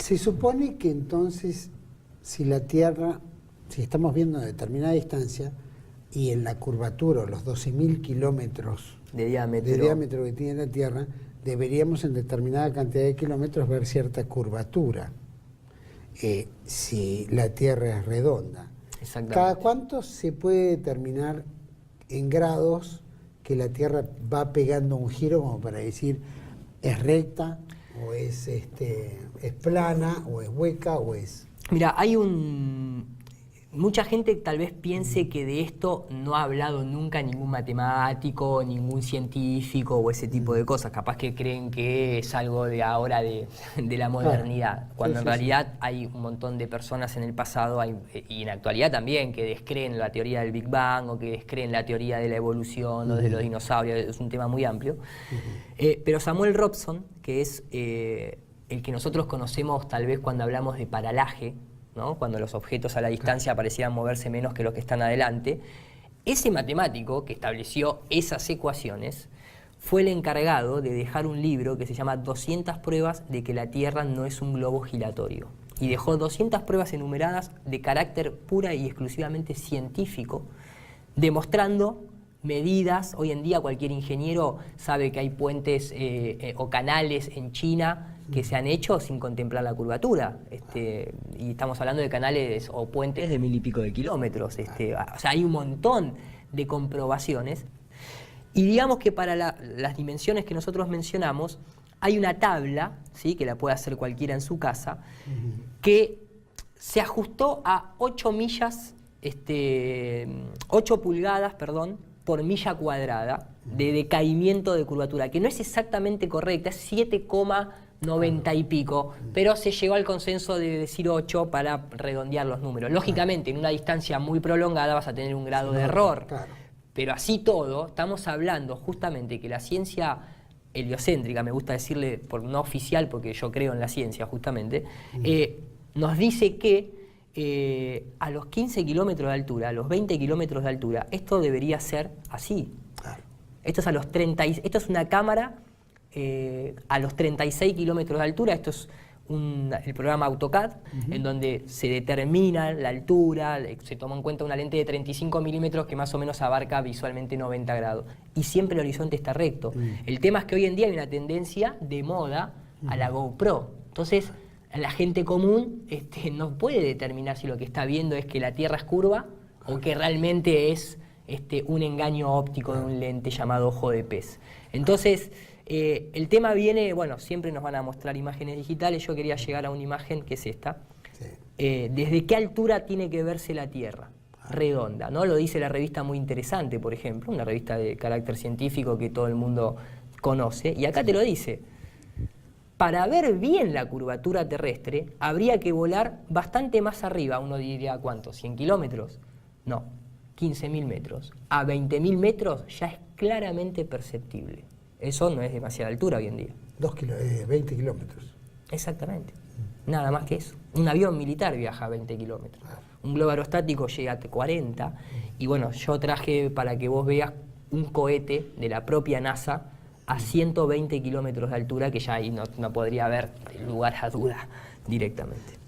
Se supone que entonces, si la Tierra, si estamos viendo a determinada distancia, y en la curvatura, los 12.000 kilómetros de diámetro que tiene la Tierra, deberíamos en determinada cantidad de kilómetros ver cierta curvatura, si la Tierra es redonda. Exactamente. ¿Cada cuánto se puede determinar en grados que la Tierra va pegando un giro como para decir es recta o es plana o es hueca o es...? Mira, mucha gente tal vez piense que de esto no ha hablado nunca ningún matemático, ningún científico o ese tipo de cosas. Capaz que creen que es algo de ahora de la modernidad. Claro. Cuando Sí, en sí, realidad hay un montón de personas en el pasado y en la actualidad también que descreen la teoría del Big Bang o que descreen la teoría de la evolución o de los dinosaurios. Es un tema muy amplio. Pero Samuel Robson, que es el que nosotros conocemos tal vez cuando hablamos de paralaje, ¿no? Cuando los objetos a la distancia parecían moverse menos que los que están adelante, ese matemático que estableció esas ecuaciones fue el encargado de dejar un libro que se llama 200 pruebas de que la Tierra no es un globo giratorio. Y dejó 200 pruebas enumeradas de carácter pura y exclusivamente científico, demostrando medidas. Hoy en día cualquier ingeniero sabe que hay puentes o canales en China que se han hecho sin contemplar la curvatura, y estamos hablando de canales o puentes de 1000 y pico de kilómetros, o sea, hay un montón de comprobaciones, y digamos que para las dimensiones que nosotros mencionamos, hay una tabla, ¿sí?, que la puede hacer cualquiera en su casa, que se ajustó a 8 pulgadas, por milla cuadrada de decaimiento de curvatura, que no es exactamente correcta, es 7,90 y pico, pero se llegó al consenso de decir 8 para redondear los números. Lógicamente, en una distancia muy prolongada vas a tener un grado de error, pero así todo, estamos hablando justamente que la ciencia heliocéntrica, me gusta decirle por no oficial, porque yo creo en la ciencia justamente, nos dice que a los 15 kilómetros de altura, a los 20 kilómetros de altura, esto debería ser así. Esto es esto es una cámara a los 36 kilómetros de altura. Esto es el programa AutoCAD, en donde se determina la altura, se toma en cuenta una lente de 35 milímetros que más o menos abarca visualmente 90 grados. Y siempre el horizonte está recto. El tema es que hoy en día hay una tendencia de moda a la GoPro. Entonces, la gente común no puede determinar si lo que está viendo es que la Tierra es curva o que realmente es un engaño óptico de un lente llamado ojo de pez. Entonces, el tema viene, bueno, siempre nos van a mostrar imágenes digitales. Yo quería llegar a una imagen que es esta. ¿Desde qué altura tiene que verse la Tierra? Redonda, ¿no? Lo dice la revista Muy Interesante, por ejemplo, una revista de carácter científico que todo el mundo conoce, y acá te lo dice. Para ver bien la curvatura terrestre, habría que volar bastante más arriba. Uno diría, ¿cuánto? ¿100 kilómetros? No, 15.000 metros. A 20.000 metros ya es claramente perceptible. Eso no es demasiada altura hoy en día. 20 kilómetros. Exactamente. Nada más que eso. Un avión militar viaja a 20 kilómetros. Un globo aerostático llega a 40. Y bueno, yo traje para que vos veas un cohete de la propia NASA a 120 kilómetros de altura, que ya ahí no podría haber lugar a duda directamente.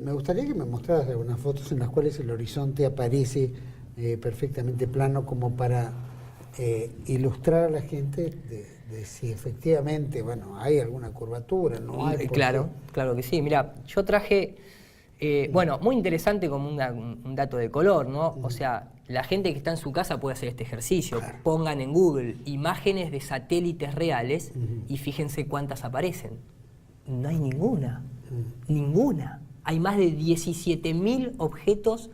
Me gustaría que me mostraras algunas fotos en las cuales el horizonte aparece perfectamente plano, como para ilustrar a la gente de si efectivamente, bueno, hay alguna curvatura, ¿no hay? Claro que sí. Mira, yo traje, bueno, muy interesante como un dato de color, ¿no? O sea, la gente que está en su casa puede hacer este ejercicio. Pongan en Google imágenes de satélites reales y fíjense cuántas aparecen. No hay ninguna. Ninguna. Hay más de 17.000 objetos,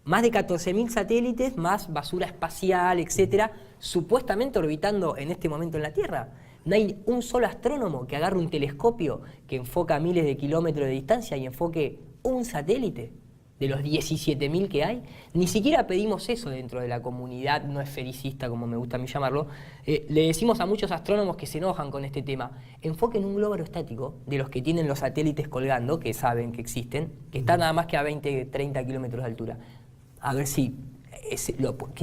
más de 14.000 satélites, más basura espacial, etcétera, supuestamente orbitando en este momento en la Tierra. No hay un solo astrónomo que agarre un telescopio que enfoca a miles de kilómetros de distancia y enfoque un satélite de los 17.000 que hay. Ni siquiera pedimos eso dentro de la comunidad no esfericista, como me gusta a mí llamarlo. Le decimos a muchos astrónomos que se enojan con este tema: enfoquen un globo aerostático de los que tienen los satélites colgando, que saben que existen, que están nada más que a 20, 30 kilómetros de altura. A ver si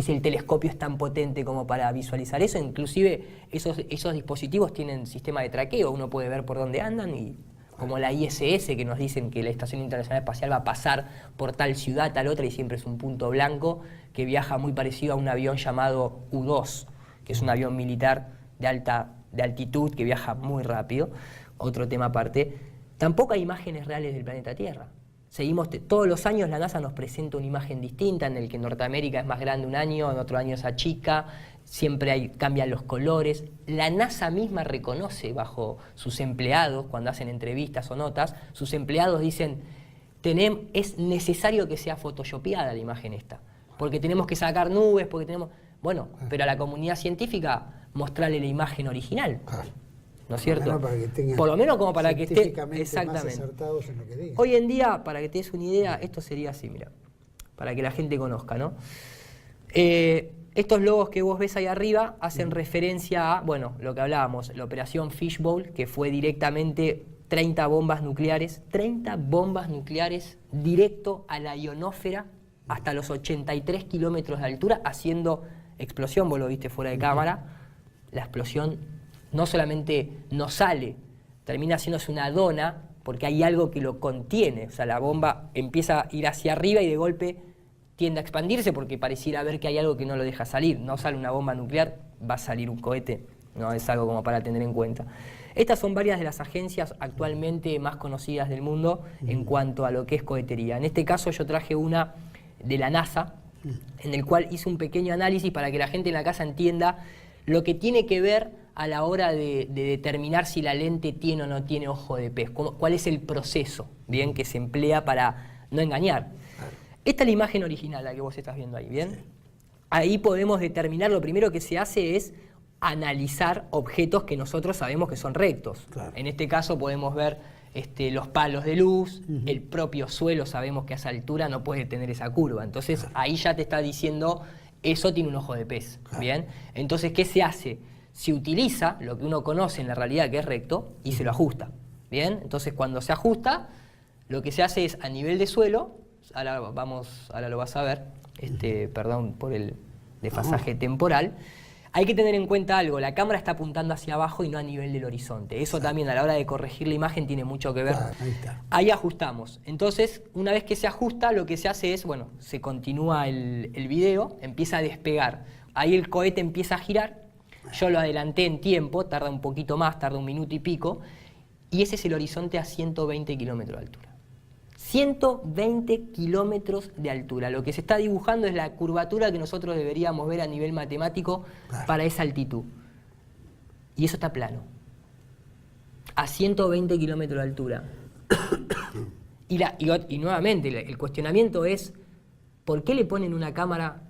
el telescopio es tan potente como para visualizar eso. Inclusive esos dispositivos tienen sistema de traqueo, uno puede ver por dónde andan y como la ISS, que nos dicen que la Estación Internacional Espacial va a pasar por tal ciudad, tal otra, y siempre es un punto blanco, que viaja muy parecido a un avión llamado U-2, que es un avión militar de altitud, que viaja muy rápido. Otro tema aparte. Tampoco hay imágenes reales del planeta Tierra. Todos los años la NASA nos presenta una imagen distinta, en el que Norteamérica es más grande un año, en otro año se achica, siempre cambian los colores. La NASA misma reconoce bajo sus empleados, cuando hacen entrevistas o notas, sus empleados dicen, es necesario que sea photoshopeada la imagen esta, porque tenemos que sacar nubes, porque tenemos... Bueno, pero a la comunidad científica mostrarle la imagen original. ¿No es cierto? Por lo menos como para que esté exactamente. En lo que diga. Hoy en día, para que te des una idea, esto sería así, mira, para que la gente conozca, ¿no? Estos logos que vos ves ahí arriba hacen referencia a, bueno, lo que hablábamos, la operación Fishbowl, que fue directamente 30 bombas nucleares directo a la ionósfera hasta los 83 kilómetros de altura, haciendo explosión. Vos lo viste fuera de cámara. La explosión no solamente no sale, termina haciéndose una dona, porque hay algo que lo contiene. O sea, la bomba empieza a ir hacia arriba y de golpe tiende a expandirse, porque pareciera ver que hay algo que no lo deja salir. No sale una bomba nuclear, va a salir un cohete. No es algo como para tener en cuenta. Estas son varias de las agencias actualmente más conocidas del mundo en cuanto a lo que es cohetería. En este caso yo traje una de la NASA, en el cual hice un pequeño análisis para que la gente en la casa entienda lo que tiene que ver a la hora de determinar si la lente tiene o no tiene ojo de pez, cuál es el proceso, bien, que se emplea para no engañar. Esta es la imagen original, la que vos estás viendo ahí, ¿bien? Ahí podemos determinar, lo primero que se hace es analizar objetos que nosotros sabemos que son rectos. Claro. En este caso podemos ver los palos de luz, el propio suelo, sabemos que a esa altura no puede tener esa curva. Entonces ahí ya te está diciendo, eso tiene un ojo de pez, ¿bien? Entonces, ¿qué se hace? Se utiliza lo que uno conoce en la realidad que es recto y se lo ajusta, ¿bien? Entonces cuando se ajusta, lo que se hace es a nivel de suelo, ahora lo vas a ver, perdón por el desfasaje temporal, hay que tener en cuenta algo, la cámara está apuntando hacia abajo y no a nivel del horizonte. Eso también a la hora de corregir la imagen tiene mucho que ver. Ahí está. Ahí ajustamos. Entonces, una vez que se ajusta, lo que se hace es, bueno, se continúa el video, empieza a despegar. Ahí el cohete empieza a girar. Yo lo adelanté en tiempo, tarda un poquito más, tarda 1 minuto y pico. Y ese es el horizonte a 120 kilómetros de altura. 120 kilómetros de altura. Lo que se está dibujando es la curvatura que nosotros deberíamos ver a nivel matemático para esa altitud. Y eso está plano. A 120 kilómetros de altura. Y nuevamente, el cuestionamiento es, ¿por qué le ponen una cámara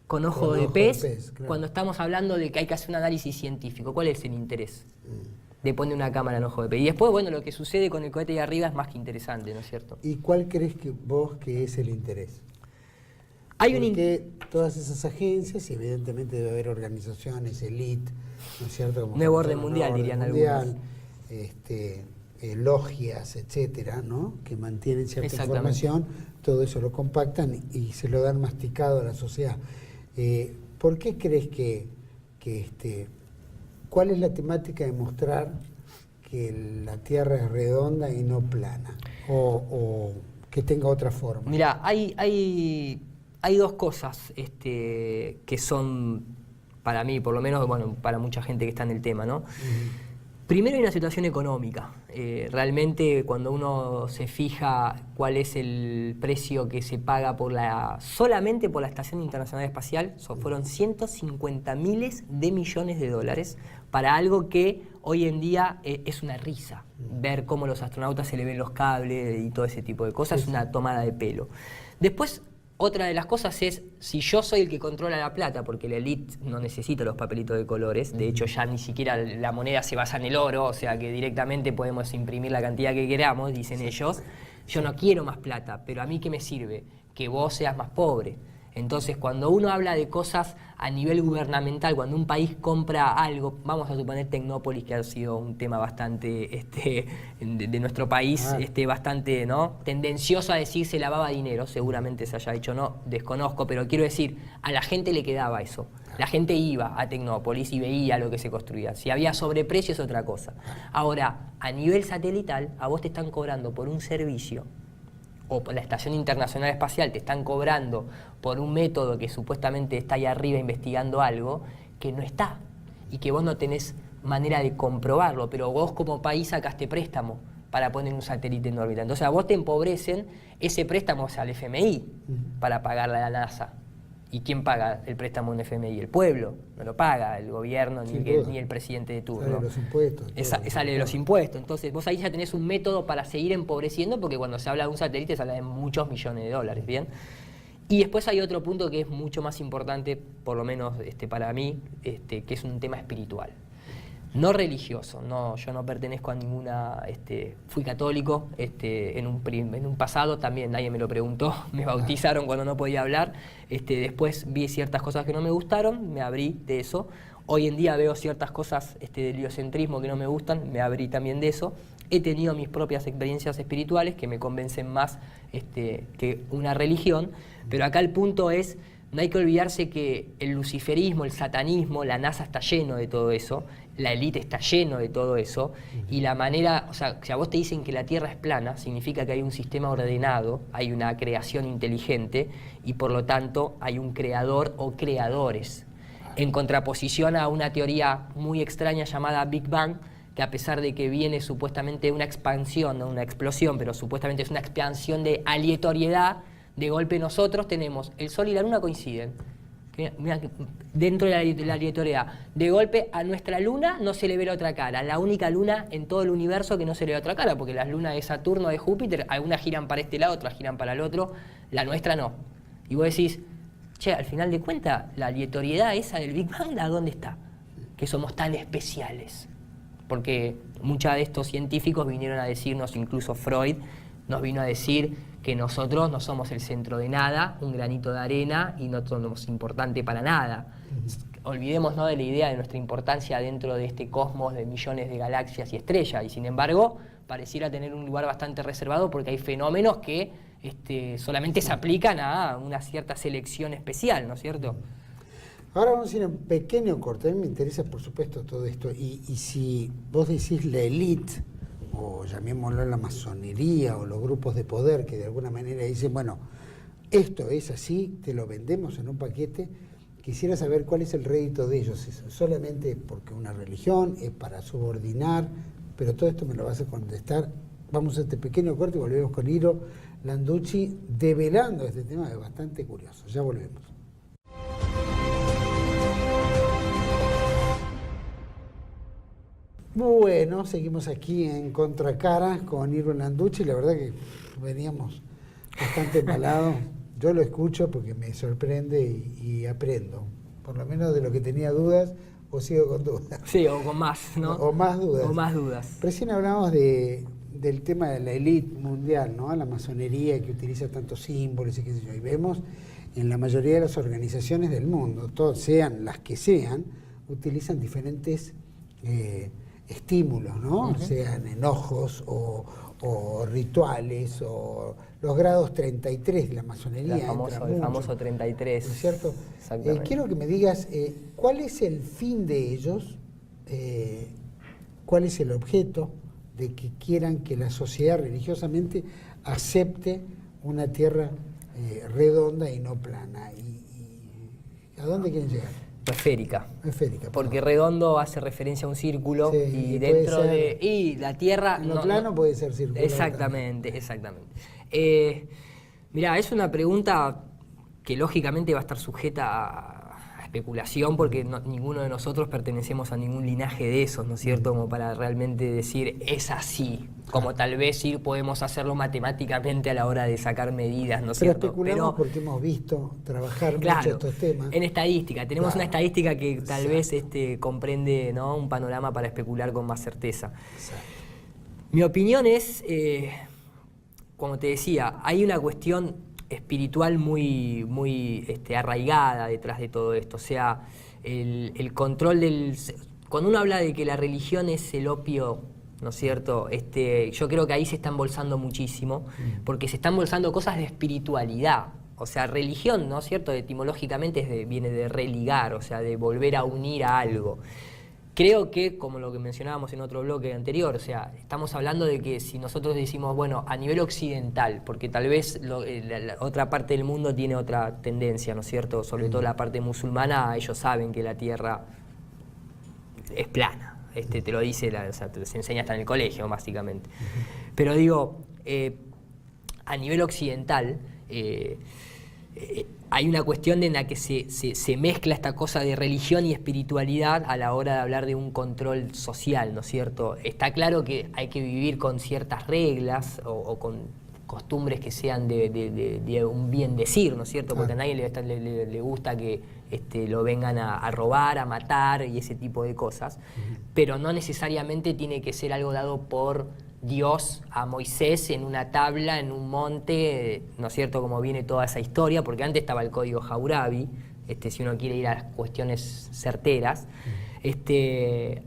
con ojo de pez cuando estamos hablando de que hay que hacer un análisis científico? ¿Cuál es el interés de poner una cámara en ojo de pez? Y después, bueno, lo que sucede con el cohete de arriba es más que interesante, ¿no es cierto? ¿Y cuál crees vos que es el interés? Porque todas esas agencias, y evidentemente debe haber organizaciones, elite, ¿no es cierto? Como Nuevo orden mundial, dirían algunos. Logias, etcétera, ¿no? Que mantienen cierta información, todo eso lo compactan y se lo dan masticado a la sociedad. ¿Por qué crees cuál es la temática de mostrar que la Tierra es redonda y no plana? O que tenga otra forma. Mira, hay dos cosas que son, para mí, por lo menos, bueno, para mucha gente que está en el tema, ¿no? Primero hay una situación económica. Realmente cuando uno se fija cuál es el precio que se paga solamente por la Estación Internacional Espacial, fueron 150 miles de millones de dólares para algo que hoy en día es una risa. Ver cómo los astronautas se le ven los cables y todo ese tipo de cosas es una tomada de pelo. Después, otra de las cosas es, si yo soy el que controla la plata, porque la élite no necesita los papelitos de colores, de hecho ya ni siquiera la moneda se basa en el oro, o sea que directamente podemos imprimir la cantidad que queramos, dicen ellos, yo no quiero más plata, pero a mí ¿qué me sirve? Que vos seas más pobre. Entonces, cuando uno habla de cosas a nivel gubernamental, cuando un país compra algo, vamos a suponer Tecnópolis, que ha sido un tema bastante de nuestro país, bastante, ¿no?, tendencioso a decir se lavaba dinero, seguramente se haya dicho, no, desconozco, pero quiero decir, a la gente le quedaba eso. La gente iba a Tecnópolis y veía lo que se construía. Si había sobreprecio es otra cosa. Ahora, a nivel satelital, a vos te están cobrando por un servicio, o por la Estación Internacional Espacial te están cobrando por un método que supuestamente está ahí arriba investigando algo, que no está, y que vos no tenés manera de comprobarlo, pero vos como país sacaste préstamo para poner un satélite en órbita. Entonces a vos te empobrecen ese préstamo, o sea, al FMI, para pagarle a la NASA. ¿Y quién paga el préstamo en FMI? El pueblo, no lo paga el gobierno ni el presidente de turno. Sale de los impuestos. Sale de los impuestos. Entonces vos ahí ya tenés un método para seguir empobreciendo, porque cuando se habla de un satélite se habla de muchos millones de dólares, ¿bien? Y después hay otro punto que es mucho más importante, por lo menos para mí, que es un tema espiritual. No religioso, no, yo no pertenezco a ninguna, fui católico en un pasado, también nadie me lo preguntó, me bautizaron cuando no podía hablar, después vi ciertas cosas que no me gustaron, me abrí de eso, hoy en día veo ciertas cosas del heliocentrismo que no me gustan, me abrí también de eso, he tenido mis propias experiencias espirituales que me convencen más que una religión, pero acá el punto es, no hay que olvidarse que el luciferismo, el satanismo, la NASA está lleno de todo eso, la élite está lleno de todo eso, y la manera, o sea, si a vos te dicen que la Tierra es plana, significa que hay un sistema ordenado, hay una creación inteligente, y por lo tanto hay un creador o creadores, en contraposición a una teoría muy extraña llamada Big Bang, que a pesar de que viene supuestamente de una expansión, no una explosión, pero supuestamente es una expansión de aleatoriedad. De golpe nosotros tenemos, el Sol y la Luna coinciden, mirá, dentro de la aleatoriedad. De golpe a nuestra Luna no se le ve la otra cara, la única Luna en todo el universo que no se le ve otra cara, porque las lunas de Saturno, de Júpiter, algunas giran para este lado, otras giran para el otro, la nuestra no. Y vos decís, che, al final de cuentas, la aleatoriedad esa del Big Bang, ¿a dónde está? Que somos tan especiales. Porque muchos de estos científicos vinieron a decirnos, incluso Freud, nos vino a decir que nosotros no somos el centro de nada, un granito de arena, y no somos importante para nada. Olvidémonos de la idea de nuestra importancia dentro de este cosmos de millones de galaxias y estrellas, y sin embargo pareciera tener un lugar bastante reservado porque hay fenómenos que solamente se aplican a una cierta selección especial, ¿no es cierto? Ahora vamos a ir a un pequeño corte. A mí me interesa, por supuesto, todo esto. Y si vos decís la élite, o llamémoslo la masonería o los grupos de poder que de alguna manera dicen, bueno, esto es así, te lo vendemos en un paquete, quisiera saber cuál es el rédito de ellos. ¿Es solamente porque una religión? ¿Es para subordinar? Pero todo esto me lo vas a contestar. Vamos a este pequeño corte y volvemos con Iro Landucci develando este tema que es bastante curioso. Ya volvemos. Bueno, seguimos aquí en Contracara con Iro Landucci. La verdad que veníamos bastante embalados. Yo lo escucho porque me sorprende y aprendo. Por lo menos de lo que tenía dudas, o sigo con dudas. Sí, o con más, ¿no? O más dudas. O más dudas. Recién hablamos del tema de la élite mundial, ¿no? La masonería que utiliza tantos símbolos y qué sé yo. Y vemos en la mayoría de las organizaciones del mundo, todas sean las que sean, utilizan diferentes estímulos, ¿no? Sean enojos o rituales o los grados 33 de la masonería. El famoso 33. ¿No es cierto? Quiero que me digas cuál es el fin de ellos, cuál es el objeto de que quieran que la sociedad religiosamente acepte una tierra redonda y no plana. ¿Y a dónde quieren llegar? Esférica. Esférica. Porque redondo hace referencia a un círculo, sí, y dentro de... Y la Tierra... En lo plano puede ser circular. Exactamente. Mirá, es una pregunta que lógicamente va a estar sujeta a especulación porque ninguno de nosotros pertenecemos a ningún linaje de esos, ¿no es cierto? Como para realmente decir, es así. Como tal vez sí podemos hacerlo matemáticamente a la hora de sacar medidas, ¿no es cierto? Especulamos porque hemos visto trabajar mucho estos temas. En estadística, tenemos una estadística que tal vez comprende, ¿no?, un panorama para especular con más certeza. Exacto. Mi opinión es, como te decía, hay una cuestión espiritual muy arraigada detrás de todo esto. O sea, el control del... Cuando uno habla de que la religión es el opio, ¿no es cierto? Yo creo que ahí se está embolsando muchísimo, porque se están embolsando cosas de espiritualidad. O sea, religión, ¿no es cierto? Etimológicamente viene de religar, o sea, de volver a unir a algo. Creo que, como lo que mencionábamos en otro bloque anterior, o sea, estamos hablando de que si nosotros decimos, bueno, a nivel occidental, porque tal vez la otra parte del mundo tiene otra tendencia, ¿no es cierto? Sobre todo la parte musulmana, ellos saben que la tierra es plana. Te lo dice, o sea, te se enseña hasta en el colegio, básicamente. Pero digo, a nivel occidental, hay una cuestión en la que se mezcla esta cosa de religión y espiritualidad a la hora de hablar de un control social, ¿no es cierto? Está claro que hay que vivir con ciertas reglas o con costumbres que sean de un bien decir, ¿no es cierto? Porque a nadie le gusta que lo vengan a robar, a matar y ese tipo de cosas, pero no necesariamente tiene que ser algo dado por Dios a Moisés en una tabla, en un monte, ¿no es cierto?, como viene toda esa historia, porque antes estaba el código Hammurabi, si uno quiere ir a las cuestiones certeras,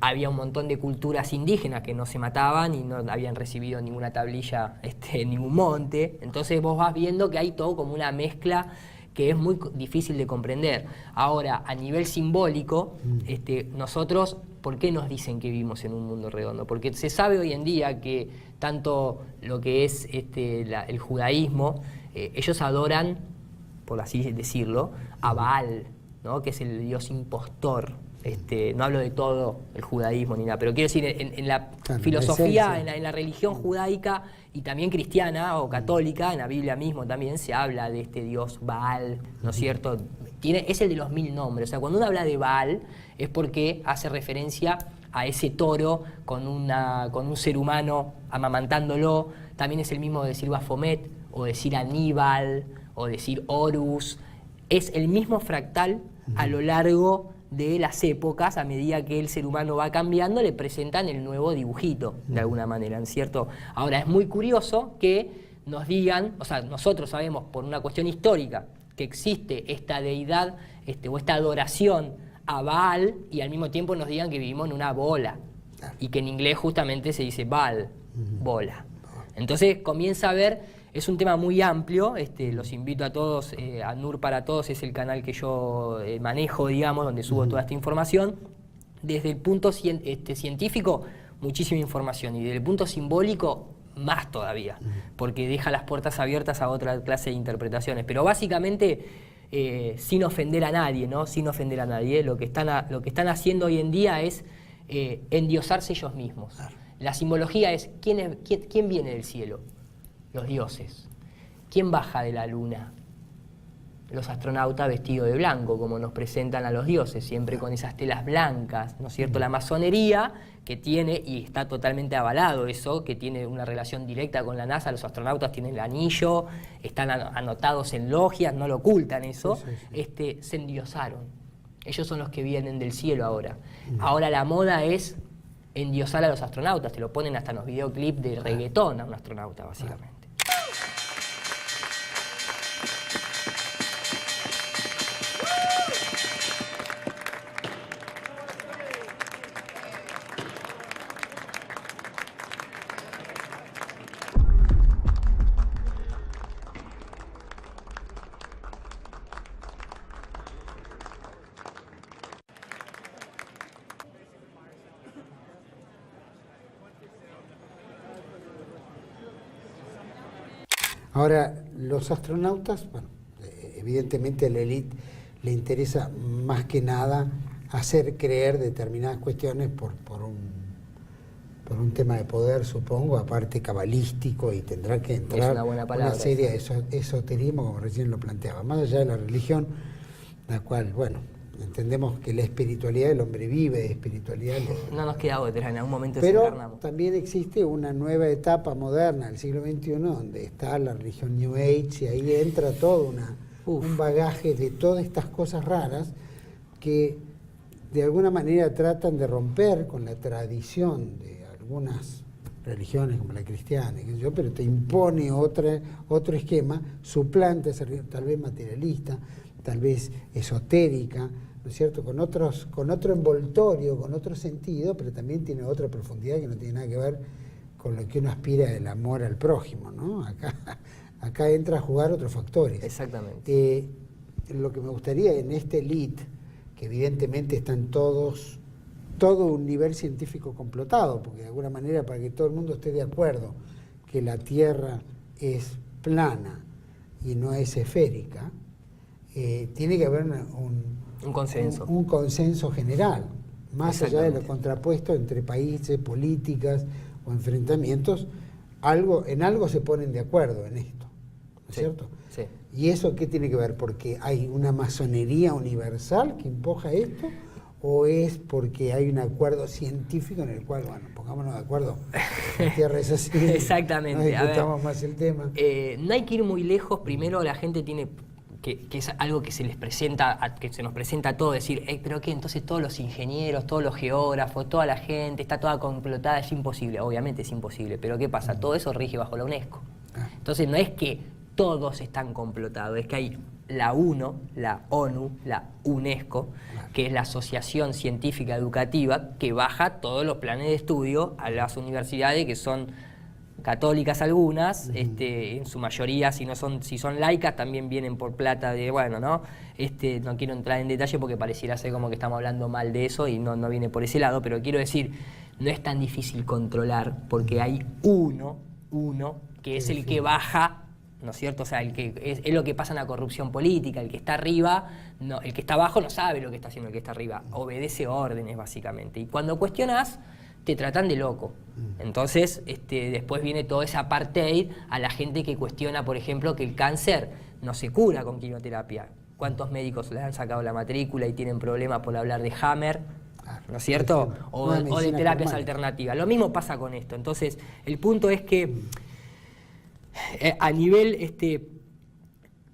había un montón de culturas indígenas que no se mataban y no habían recibido ninguna tablilla en ningún monte, entonces vos vas viendo que hay todo como una mezcla que es muy difícil de comprender. Ahora, a nivel simbólico, nosotros, ¿por qué nos dicen que vivimos en un mundo redondo? Porque se sabe hoy en día que tanto lo que es el judaísmo, ellos adoran, por así decirlo, a Baal, ¿no? Que es el dios impostor. No hablo de todo el judaísmo ni nada, pero quiero decir, en la filosofía, en la religión judaica y también cristiana o católica, en la Biblia mismo también se habla de este dios Baal, ¿no es cierto? Es el de los 1000 nombres, o sea, cuando uno habla de Baal es porque hace referencia a ese toro con un ser humano amamantándolo, también es el mismo decir Baphomet, o decir Aníbal, o decir Horus, es el mismo fractal a lo largo de las épocas. A medida que el ser humano va cambiando, le presentan el nuevo dibujito, de alguna manera, ¿no es cierto? Ahora, es muy curioso que nos digan, o sea, nosotros sabemos por una cuestión histórica que existe esta deidad o esta adoración a Baal, y al mismo tiempo nos digan que vivimos en una bola, y que en inglés justamente se dice Baal, bola. Entonces comienza a ver. Es un tema muy amplio, los invito a todos, a Nur para Todos es el canal que yo manejo, digamos, donde subo toda esta información. Desde el punto científico, muchísima información, y desde el punto simbólico, más todavía, porque deja las puertas abiertas a otra clase de interpretaciones. Pero básicamente, sin ofender a nadie, ¿no? Sin ofender a nadie, lo que están haciendo hoy en día es endiosarse ellos mismos. La simbología es, ¿quién viene del cielo? Los dioses. ¿Quién baja de la luna? Los astronautas vestidos de blanco, como nos presentan a los dioses, siempre con esas telas blancas, ¿no es cierto? La masonería, que tiene, y está totalmente avalado eso, que tiene una relación directa con la NASA, los astronautas tienen el anillo, están anotados en logias, no lo ocultan eso, se endiosaron. Ellos son los que vienen del cielo ahora. Ahora la moda es endiosar a los astronautas, te lo ponen hasta en los videoclips de reggaetón a un astronauta, básicamente. Ahora, los astronautas, bueno, evidentemente a la élite le interesa más que nada hacer creer determinadas cuestiones por un tema de poder, supongo, aparte cabalístico, y tendrá que entrar una serie de esoterismo, como recién lo planteaba, más allá de la religión, la cual, bueno, entendemos que la espiritualidad, el hombre vive de espiritualidad. No nos queda otra, en algún momento desencarnamos. Pero también existe una nueva etapa moderna del siglo XXI donde está la religión New Age, y ahí entra todo un bagaje de todas estas cosas raras que de alguna manera tratan de romper con la tradición de algunas religiones como la cristiana, pero te impone otro esquema, suplanta esa religión, tal vez materialista, tal vez esotérica, ¿no es cierto?, con otro envoltorio, con otro sentido, pero también tiene otra profundidad que no tiene nada que ver con lo que uno aspira del amor al prójimo, ¿no? Acá entra a jugar otros factores. Exactamente. Lo que me gustaría en este elite, que evidentemente están todos, todo un nivel científico complotado, porque de alguna manera para que todo el mundo esté de acuerdo que la Tierra es plana y no es esférica, tiene que haber un consenso. Un consenso general, más allá de lo contrapuesto entre países, políticas o enfrentamientos, en algo se ponen de acuerdo en esto, ¿no es cierto? Sí. ¿Y eso qué tiene que ver? ¿Porque hay una masonería universal que empuja esto? ¿O es porque hay un acuerdo científico en el cual, bueno, pongámonos de acuerdo, la Tierra es así? Exactamente. No discutamos más el tema. No hay que ir muy lejos. Primero la gente tiene... Que es algo que se les presenta, que se nos presenta a todos, decir, pero ¿qué? Entonces todos los ingenieros, todos los geógrafos, toda la gente está toda complotada, es imposible. Obviamente es imposible, pero ¿qué pasa? Todo eso rige bajo la UNESCO. Entonces no es que todos están complotados, es que hay la ONU, la UNESCO, que es la Asociación Científica Educativa, que baja todos los planes de estudio a las universidades que son católicas algunas, en su mayoría, si son laicas, también vienen por plata de, bueno, ¿no? No quiero entrar en detalle porque pareciera ser como que estamos hablando mal de eso y no viene por ese lado, pero quiero decir, no es tan difícil controlar porque hay uno que es el que baja, ¿no es cierto? O sea, el que es lo que pasa en la corrupción política, el que está arriba, no, el que está abajo no sabe lo que está haciendo el que está arriba, obedece órdenes básicamente. Y cuando cuestionás, te tratan de loco. Entonces, después viene toda esa apartheid a la gente que cuestiona, por ejemplo, que el cáncer no se cura con quimioterapia. ¿Cuántos médicos le han sacado la matrícula y tienen problemas por hablar de Hammer? ¿No es cierto? O de terapias alternativas. Lo mismo pasa con esto. Entonces, el punto es que a nivel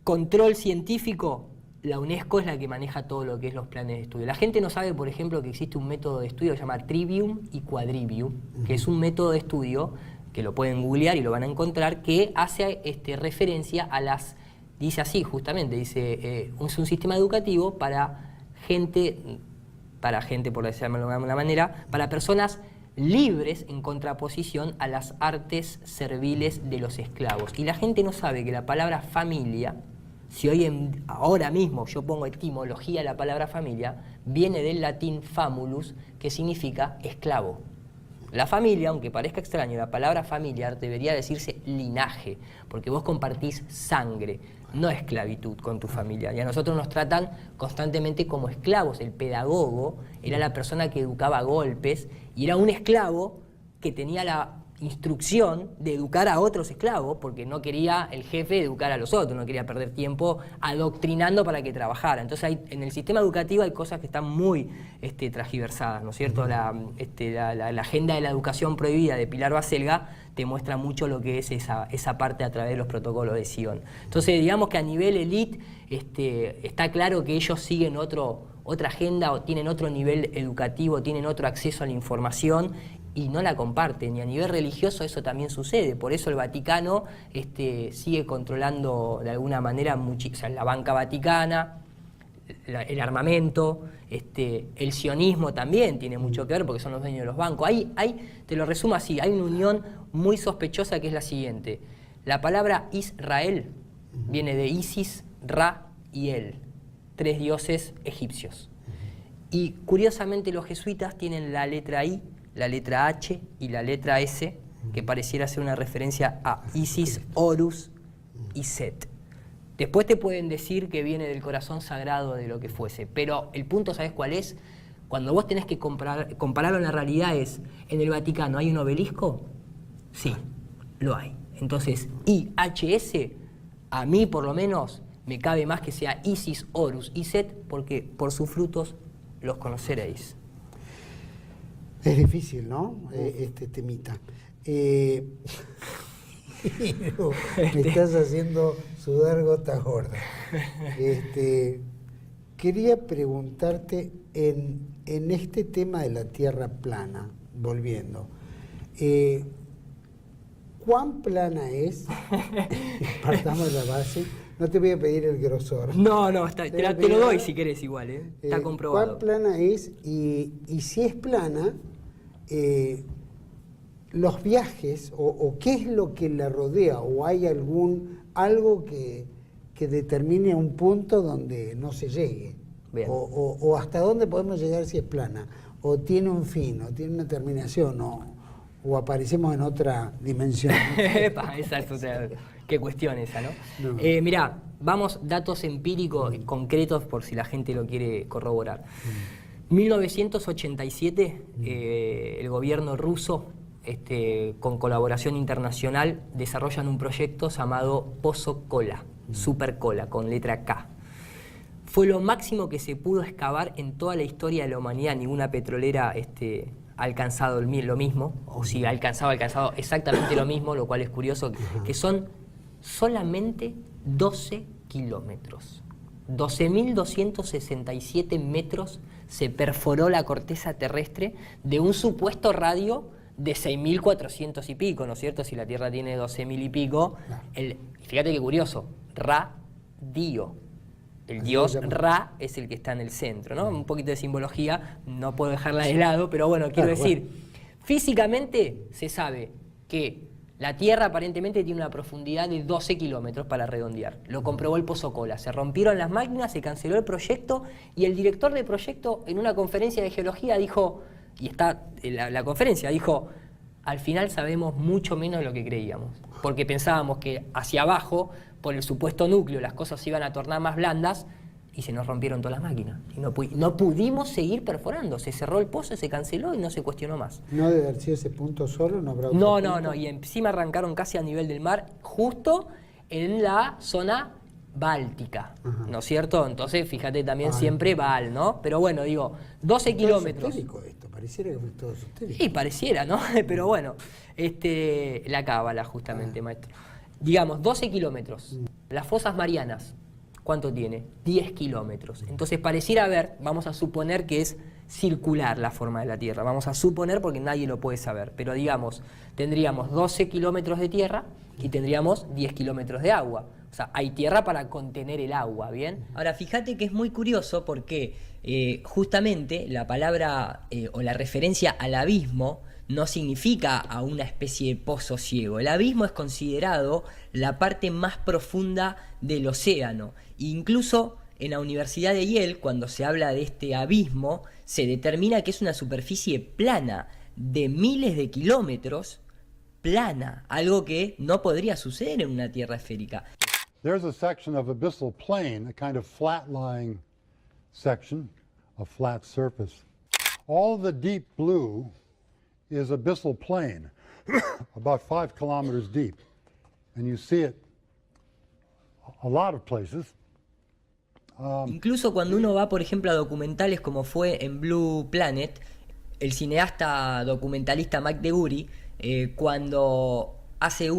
control científico, la UNESCO es la que maneja todo lo que es los planes de estudio. La gente no sabe, por ejemplo, que existe un método de estudio que se llama Trivium y Quadrivium, que es un método de estudio, que lo pueden googlear y lo van a encontrar, que hace referencia a dice así justamente, es un sistema educativo para gente, por decirlo de alguna manera, para personas libres en contraposición a las artes serviles de los esclavos. Y la gente no sabe que la palabra familia, si ahora mismo yo pongo etimología de la palabra familia, viene del latín famulus, que significa esclavo. La familia, aunque parezca extraño, la palabra familiar debería decirse linaje, porque vos compartís sangre, no esclavitud con tu familia. Y a nosotros nos tratan constantemente como esclavos. El pedagogo era la persona que educaba a golpes y era un esclavo que tenía la instrucción de educar a otros esclavos, porque no quería el jefe educar a los otros, no quería perder tiempo adoctrinando para que trabajara. Entonces en el sistema educativo hay cosas que están muy transgiversadas, ¿no es cierto? La agenda de la educación prohibida de Pilar Baselga te muestra mucho lo que es esa parte a través de los protocolos de Sion. Entonces digamos que a nivel elite está claro que ellos siguen otra agenda o tienen otro nivel educativo, tienen otro acceso a la información y no la comparten, y a nivel religioso eso también sucede. Por eso el Vaticano sigue controlando de alguna manera la banca vaticana, el armamento, el sionismo también tiene mucho que ver porque son los dueños de los bancos. Te lo resumo así, hay una unión muy sospechosa que es la siguiente. La palabra Israel viene de Isis, Ra y El, 3 dioses egipcios. Y curiosamente los jesuitas tienen la letra I, la letra H y la letra S, que pareciera ser una referencia a Isis, Horus y Set. Después te pueden decir que viene del corazón sagrado de lo que fuese, pero el punto, ¿sabes cuál es? Cuando vos tenés que compararlo en la realidad es, ¿en el Vaticano hay un obelisco? Sí, lo hay. Entonces, IHS, a mí por lo menos, me cabe más que sea Isis, Horus y Set, porque por sus frutos los conoceréis. Es difícil, ¿no? Este temita. Me estás haciendo sudar gotas gordas. Quería preguntarte en este tema de la Tierra plana, volviendo, ¿cuán plana es? Partamos de la base. No te voy a pedir el grosor. No, te lo doy si querés igual, está comprobado. ¿Cuán plana es? Y si es plana, los viajes o qué es lo que la rodea, o hay algo que determine un punto donde no se llegue. O hasta dónde podemos llegar si es plana, o tiene un fin, o tiene una terminación, o aparecemos en otra dimensión. Esa es otra. Qué cuestión esa, ¿no? Mirá, vamos, datos empíricos concretos por si la gente lo quiere corroborar. 1987, el gobierno ruso, con colaboración internacional, desarrollan un proyecto llamado Pozo Kola, Super Kola, con letra K. Fue lo máximo que se pudo excavar en toda la historia de la humanidad. Ninguna petrolera ha alcanzado lo mismo, o si ha alcanzado exactamente lo mismo, lo cual es curioso, que son solamente 12 kilómetros. 12.267 metros se perforó la corteza terrestre de un supuesto radio de 6.400 y pico, ¿no es cierto? Si la Tierra tiene 12.000 y pico, fíjate qué curioso, radio. El dios Ra es el que está en el centro, ¿no? Un poquito de simbología, no puedo dejarla de lado, pero bueno, quiero decir, físicamente se sabe que la Tierra aparentemente tiene una profundidad de 12 kilómetros para redondear. Lo comprobó el Pozo Kola. Se rompieron las máquinas, se canceló el proyecto y el director del proyecto en una conferencia de geología dijo, y está la conferencia, dijo, al final sabemos mucho menos de lo que creíamos. Porque pensábamos que hacia abajo, por el supuesto núcleo, las cosas se iban a tornar más blandas y se nos rompieron todas las máquinas. Y no pudimos seguir perforando. Se cerró el pozo, se canceló y no se cuestionó más. ¿No debe haber sido ese punto solo? ¿No habrá otro No, punto? no. Y encima arrancaron casi a nivel del mar, justo en la zona báltica, ¿no es cierto? Entonces, fíjate también siempre Bal, ¿no? Pero bueno, digo, 12 kilómetros. Esotérico esto, pareciera que fue todo esotérico. Sí, pareciera, ¿no? Pero bueno, la cábala justamente, maestro. Digamos, 12 kilómetros. Las fosas marianas, ¿cuánto tiene? 10 kilómetros. Entonces pareciera haber, vamos a suponer que es circular la forma de la Tierra. Vamos a suponer porque nadie lo puede saber. Pero digamos, tendríamos 12 kilómetros de tierra y tendríamos 10 kilómetros de agua. O sea, hay tierra para contener el agua, ¿bien? Ahora, fíjate que es muy curioso porque justamente la palabra o la referencia al abismo no significa a una especie de pozo ciego. El abismo es considerado la parte más profunda del océano. Incluso en la Universidad de Yale, cuando se habla de este abismo, se determina que es una superficie plana de miles de kilómetros, plana, algo que no podría suceder en una tierra esférica. There's a section of abyssal plain, a kind of flat-lying section, a flat surface. All the deep blue is abyssal plain, about 5 kilometers deep. And you see it a lot of places. Incluso cuando uno va, por ejemplo, a documentales como fue en Blue Planet, el cineasta documentalista Mike DeGury, cuando hace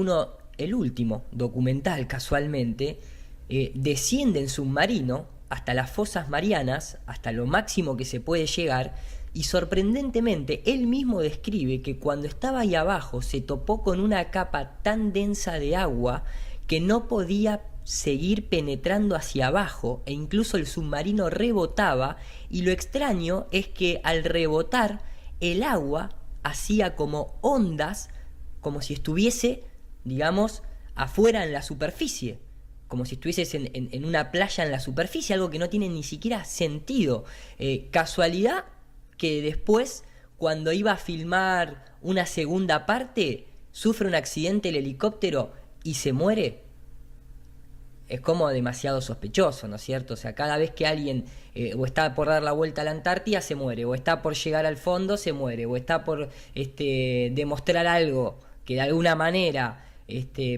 el último documental casualmente, desciende en submarino hasta las fosas marianas, hasta lo máximo que se puede llegar, y sorprendentemente él mismo describe que cuando estaba ahí abajo se topó con una capa tan densa de agua que no podía seguir penetrando hacia abajo e incluso el submarino rebotaba, y lo extraño es que al rebotar el agua hacía como ondas, como si estuviese, digamos, afuera en la superficie, como si estuvieses en una playa en la superficie, algo que no tiene ni siquiera sentido. Casualidad que después, cuando iba a filmar una segunda parte, sufre un accidente el helicóptero y se muere. Es como demasiado sospechoso, ¿no es cierto? O sea, cada vez que alguien o está por dar la vuelta a la Antártida, se muere, o está por llegar al fondo, se muere, o está por demostrar algo que de alguna manera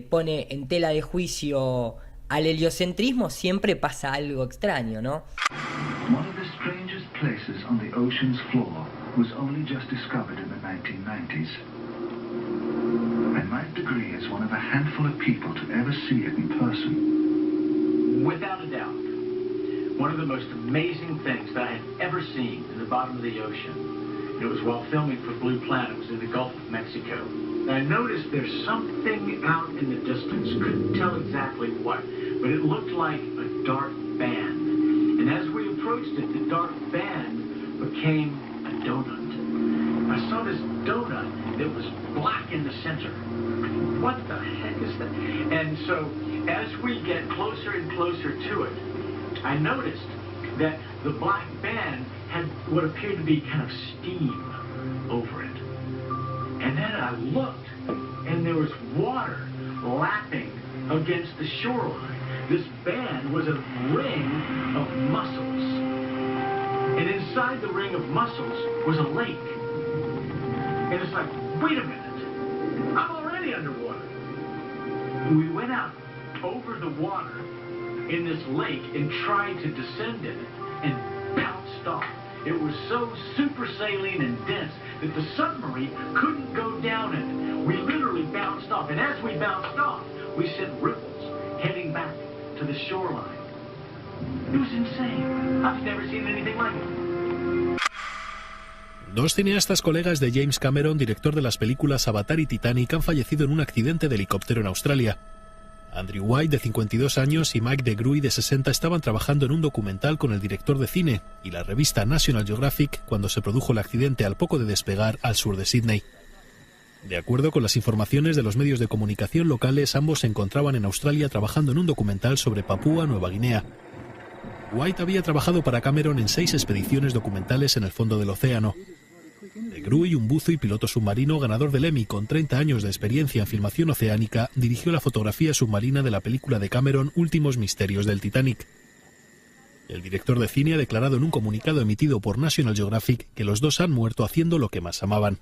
pone en tela de juicio al heliocentrismo, siempre pasa algo extraño, ¿no? One of the strangest places on the ocean's floor was only just discovered in the 1990s. And Mike DeGury is one of a handful of people to ever see it in person. Without a doubt, one of the most amazing things that I had ever seen in the bottom of the ocean. It was while filming for Blue Planet. It was in the Gulf of Mexico. And I noticed there's something out in the distance. Couldn't tell exactly what, but it looked like a dark band. And as we approached it, the dark band became a donut. I saw saw this donut that was black in the center. What the heck is that? And so, as we get closer and closer to it, I noticed that the black band had what appeared to be kind of steam over it. And then I looked, and there was water lapping against the shoreline. This band was a ring of mussels. And inside the ring of mussels was a lake. And it's like, wait a minute, I'm already underwater. We went out over the water in this lake and tried to descend in it and bounced off. It was so super saline and dense that the submarine couldn't go down in it. We literally bounced off, and as we bounced off, we sent ripples heading back to the shoreline. It was insane. I've never seen anything like it. Dos cineastas colegas de James Cameron, director de las películas Avatar y Titanic, han fallecido en un accidente de helicóptero en Australia. Andrew White, de 52 años, y Mike de Gruy, de 60, estaban trabajando en un documental con el director de cine y la revista National Geographic cuando se produjo el accidente al poco de despegar al sur de Sydney. De acuerdo con las informaciones de los medios de comunicación locales, ambos se encontraban en Australia trabajando en un documental sobre Papúa Nueva Guinea. White había trabajado para Cameron en 6 expediciones documentales en el fondo del océano. De Gruy, un buzo y piloto submarino ganador del Emmy con 30 años de experiencia en filmación oceánica, dirigió la fotografía submarina de la película de Cameron Últimos misterios del Titanic. El director de cine ha declarado en un comunicado emitido por National Geographic que los dos han muerto haciendo lo que más amaban.